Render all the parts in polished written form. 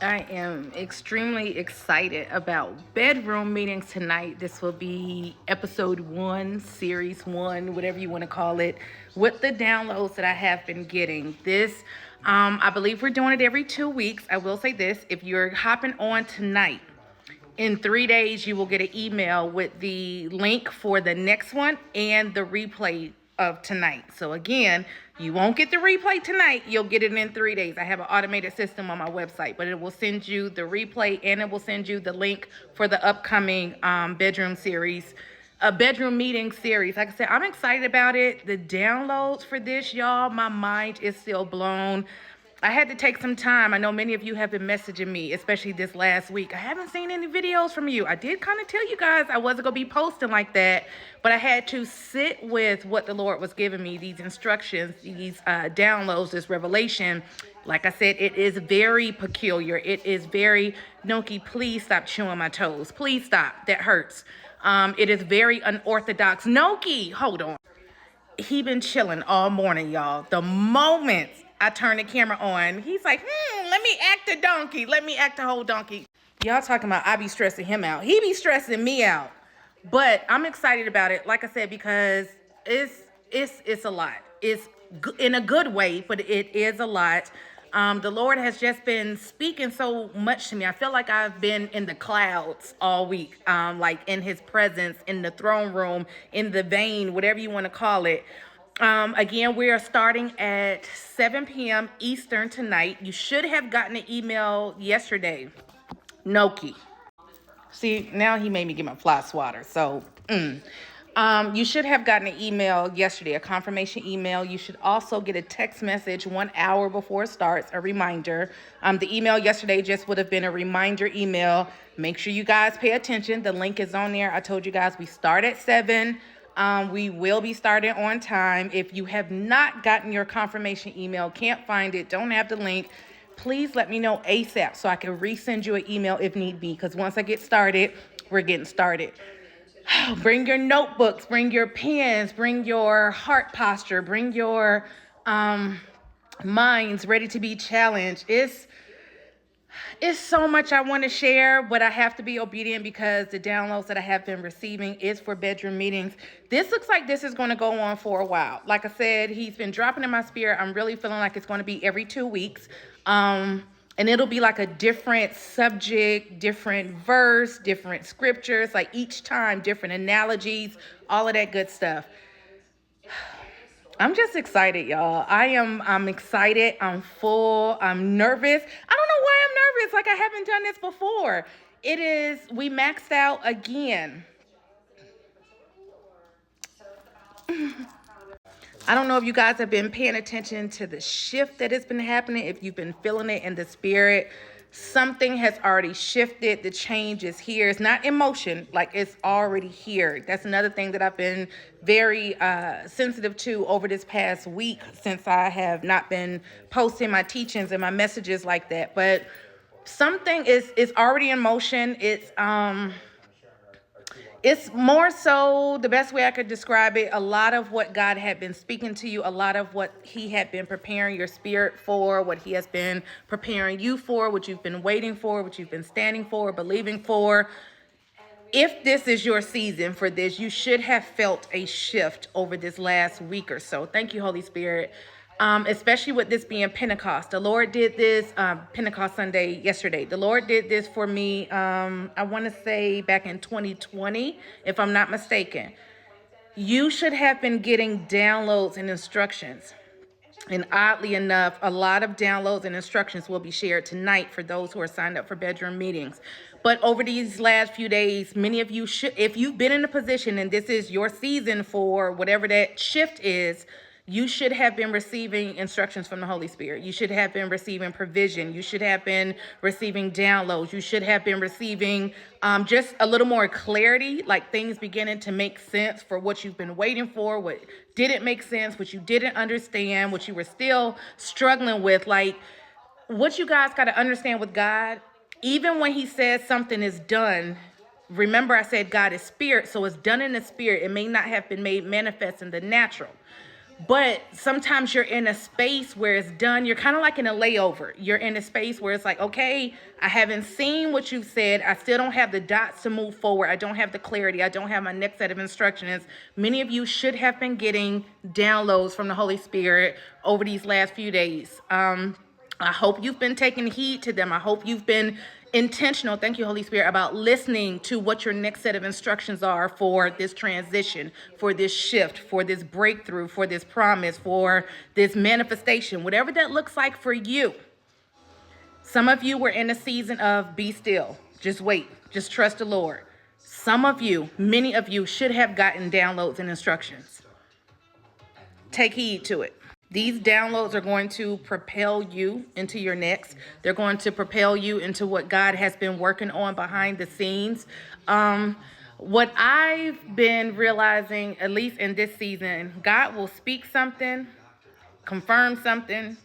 I am extremely excited about bedroom meetings tonight. This will be episode one, series one, whatever you want to call it, with the downloads that I have been getting. I believe we're doing it every 2 weeks. I will say this, if you're hopping on tonight, in 3 days, you will get an email with the link for the next one and the replay of tonight. So again, you won't get the replay tonight. You'll get it in 3 days. I have an automated system on my website, but it will send you the replay and it will send you the link for the upcoming bedroom series, a bedroom meeting series. Like I said, I'm excited about it. The downloads for this, y'all, my mind is still blown. I had to take some time. I know many of you have been messaging me, especially this last week. I haven't seen any videos from you. I did kind of tell you guys I wasn't going to be posting like that, but I had to sit with what the Lord was giving me, these instructions, these downloads, this revelation. Like I said, it is very peculiar. It is very, Noki, please stop chewing my toes. Please stop. That hurts. It is very unorthodox. Noki, hold on. He been chilling all morning, y'all. The moment I turn the camera on, he's like, let me act a donkey. Let me act a whole donkey. Y'all talking about I be stressing him out. He be stressing me out. But I'm excited about it, like I said, because it's a lot. It's in a good way, but it is a lot. The Lord has just been speaking so much to me. I feel like I've been in the clouds all week, like in his presence, in the throne room, in the vein, whatever you want to call it. Again, we are starting at 7 p.m. Eastern tonight. You should have gotten an email yesterday. Noki. See, now he made me get my fly swatter. So, you should have gotten an email yesterday, a confirmation email. You should also get a text message 1 hour before it starts, a reminder. The email yesterday just would have been a reminder email. Make sure you guys pay attention. The link is on there. I told you guys we start at 7. We will be starting on time. If you have not gotten your confirmation email, can't find it, don't have the link, please let me know ASAP so I can resend you an email if need be. Because once I get started, we're getting started. Bring your notebooks, bring your pens, bring your heart posture, bring your minds ready to be challenged. It's so much I want to share, but I have to be obedient because the downloads that I have been receiving is for bedroom meetings. This looks like this is going to go on for a while. Like I said, he's been dropping in my spirit. I'm really feeling like it's going to be every 2 weeks. And it'll be like a different subject, different verse, different scriptures, like each time, different analogies, all of that good stuff. I'm just excited, y'all. I'm excited. I'm full. I'm nervous. I don't know why I'm nervous. Like I haven't done this before. We maxed out again. I don't know if you guys have been paying attention to the shift that has been happening, if you've been feeling it in the spirit. Something has already shifted. The change is here. It's not emotion, like it's already here. That's another thing that I've been very sensitive to over this past week since I have not been posting my teachings and my messages like that. But something is already in motion. It's more so the best way I could describe it. A lot of what God had been speaking to you, a lot of what he had been preparing your spirit for, what he has been preparing you for, what you've been waiting for, what you've been standing for, believing for. If this is your season for this, you should have felt a shift over this last week or so. Thank you, Holy Spirit. Especially with this being Pentecost. The Lord did this, Pentecost Sunday yesterday. The Lord did this for me, I want to say back in 2020, if I'm not mistaken. You should have been getting downloads and instructions. And oddly enough, a lot of downloads and instructions will be shared tonight for those who are signed up for bedroom meetings. But over these last few days, many of you should, if you've been in a position and this is your season for whatever that shift is, you should have been receiving instructions from the Holy Spirit. You should have been receiving provision. You should have been receiving downloads. You should have been receiving just a little more clarity, like things beginning to make sense for what you've been waiting for, what didn't make sense, what you didn't understand, what you were still struggling with. Like, what you guys got to understand with God, even when he says something is done, remember I said God is spirit, so it's done in the spirit. It may not have been made manifest in the natural. But sometimes you're in a space where it's done. You're kind of like in a layover. You're in a space where it's like, okay, I haven't seen what you've said. I still don't have the dots to move forward. I don't have the clarity. I don't have my next set of instructions. Many of you should have been getting downloads from the Holy Spirit over these last few days. I hope you've been taking heed to them. I hope you've been intentional, thank you, Holy Spirit, about listening to what your next set of instructions are for this transition, for this shift, for this breakthrough, for this promise, for this manifestation, whatever that looks like for you. Some of you were in a season of be still, just wait, just trust the Lord. Some of you, many of you, should have gotten downloads and instructions. Take heed to it. These downloads are going to propel you into your next. They're going to propel you into what God has been working on behind the scenes. What I've been realizing, at least in this season, God will speak something, confirm something,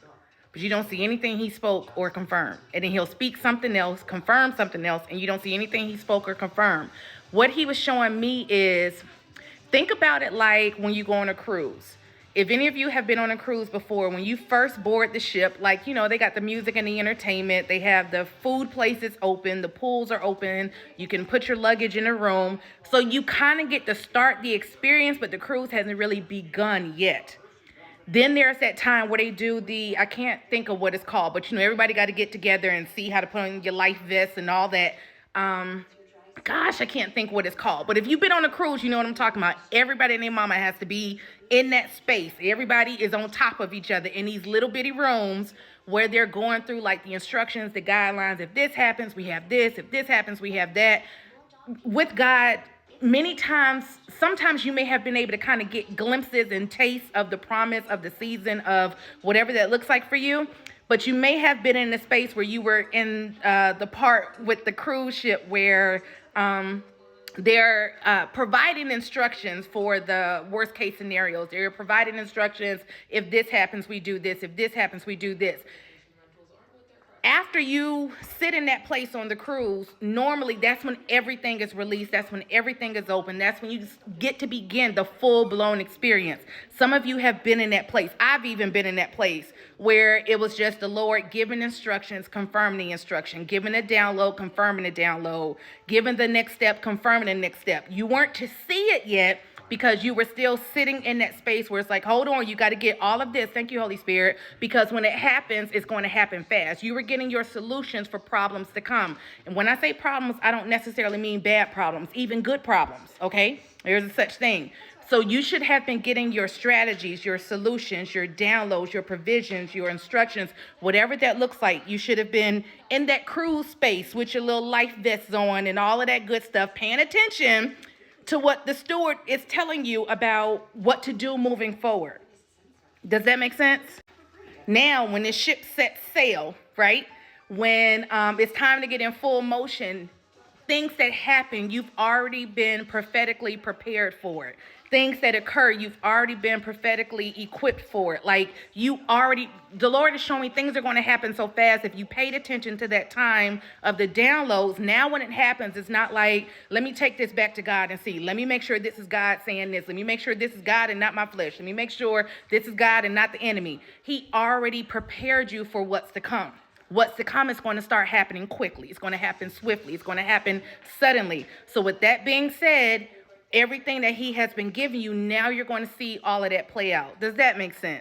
but you don't see anything he spoke or confirmed. And then he'll speak something else, confirm something else, and you don't see anything he spoke or confirmed. What he was showing me is, think about it like when you go on a cruise. If any of you have been on a cruise before, when you first board the ship, like, you know, they got the music and the entertainment, they have the food places open, the pools are open, you can put your luggage in a room. So you kind of get to start the experience, but the cruise hasn't really begun yet. Then there's that time where they do I can't think of what it's called, but, you know, everybody got to get together and see how to put on your life vest and all that. Gosh, I can't think what it's called. But if you've been on a cruise, you know what I'm talking about. Everybody and their mama has to be in that space. Everybody is on top of each other in these little bitty rooms where they're going through like the instructions, the guidelines. If this happens, we have this. If this happens, we have that. With God, many times, sometimes you may have been able to kind of get glimpses and tastes of the promise of the season of whatever that looks like for you. But you may have been in a space where you were in the part with the cruise ship where they're providing instructions for the worst case scenarios. They're providing instructions. If this happens, we do this. If this happens, we do this. After you sit in that place on the cruise, normally that's when everything is released. That's when everything is open. That's when you get to begin the full-blown experience. Some of you have been in that place. I've even been in that place where it was just the Lord giving instructions, confirming the instruction, giving a download, confirming the download, giving the next step, confirming the next step. You weren't to see it yet, because you were still sitting in that space where it's like, hold on, you got to get all of this. Thank you, Holy Spirit. Because when it happens, it's going to happen fast. You were getting your solutions for problems to come. And when I say problems, I don't necessarily mean bad problems, even good problems, okay? There's a such thing. So you should have been getting your strategies, your solutions, your downloads, your provisions, your instructions, whatever that looks like. You should have been in that cruise space with your little life vests on and all of that good stuff, paying attention to what the steward is telling you about what to do moving forward. Does that make sense? Now, when the ship sets sail, right? When it's time to get in full motion, things that happen, you've already been prophetically prepared for it. Things that occur, you've already been prophetically equipped for it. Like the Lord is showing me things are going to happen so fast. If you paid attention to that time of the downloads, now when it happens, it's not like, let me take this back to God and see. Let me make sure this is God saying this. Let me make sure this is God and not my flesh. Let me make sure this is God and not the enemy. He already prepared you for what's to come. What's to come is going to start happening quickly. It's going to happen swiftly. It's going to happen suddenly. So with that being said, everything that he has been giving you, now you're going to see all of that play out. Does that make sense?